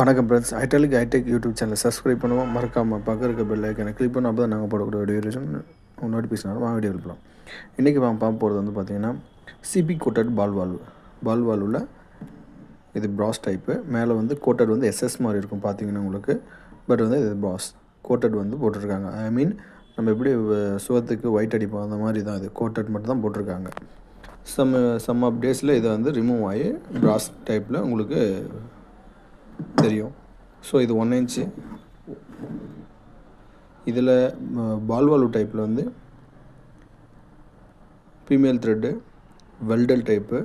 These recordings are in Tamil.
வணக்கம் ஃப்ரெண்ட்ஸ். ஐட்டாலிக் ஹைடெக் யூடியூப் சேனலை சப்ஸ்கிரைப் பண்ணுவோம். மறக்காமல் பக்கம் இருக்க பெல் ஐக்கனை கிளிக் பண்ணோம். அப்போ தான் நாங்கள் போடக்கூடிய வீடியோ நோட்டிஃபிகேஷன் வரும். வாங்க வீடியோ எழுப்பலாம். இன்றைக்கி பார்க்க போகிறது வந்து பார்த்திங்கன்னா சிபி கோட்டட் பால் வால்வில் இது ப்ராஸ் டைப்பு. மேலே வந்து கோட்டட் வந்து எஸ்எஸ் மாதிரி இருக்கும் பார்த்தீங்கன்னா உங்களுக்கு. பட் வந்து இது ப்ராஸ் கோட்டட் வந்து போட்டிருக்காங்க. ஐ மீன் நம்ம எப்படி சுவத்துக்கு ஒயிட் அடிப்போம் அந்த மாதிரி தான் இது கோட்டட் மட்டும் தான் போட்டிருக்காங்க. சம் ஆஃப் டேஸில் இதை வந்து ரிமூவ் ஆகி ப்ராஸ் டைப்பில் உங்களுக்கு தெரியும். ஸோ இது 1 இன்ச்சு. இதில் பால்வால்வு டைப்பில் வந்து female thread, welded type,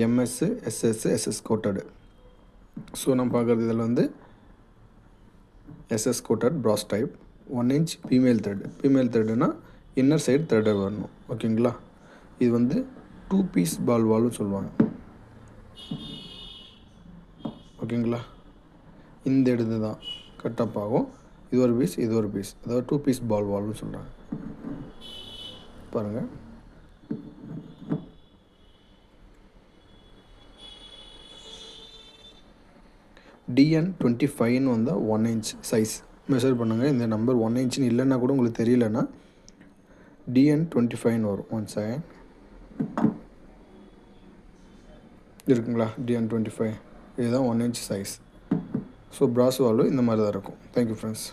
MS, SS coated. So நம்ம பார்க்குறது இதில் வந்து SS coated brass type 1 inch female த்ரெட்டுனா இன்னர் சைடு த்ரெட்டை வரணும். ஓகேங்களா. இது வந்து 2 பீஸ் பால்வால்னு சொல்லுவாங்க. ஓகேங்களா. இந்த இடத்து தான் கட்டப் ஆகும். இது ஒரு பீஸ் அதாவது 2 பீஸ் பால்வால்னு சொல்கிறாங்க. பாருங்கள். DN25ன்னு வந்தால் 1 இன்ச் சைஸ் மெஷர் பண்ணுங்கள். இந்த நம்பர் 1 இன்ச்சுன்னு இல்லைன்னா கூட உங்களுக்கு தெரியலன்னா DN25ன்னு வரும். 1 செகண்ட் இருக்குங்களா. DN25 இதுதான் 1 இன்ச் சைஸ். ஸோ ப்ராஸ் வால்வு இந்த மாதிரி தான் இருக்கும். Thank you friends.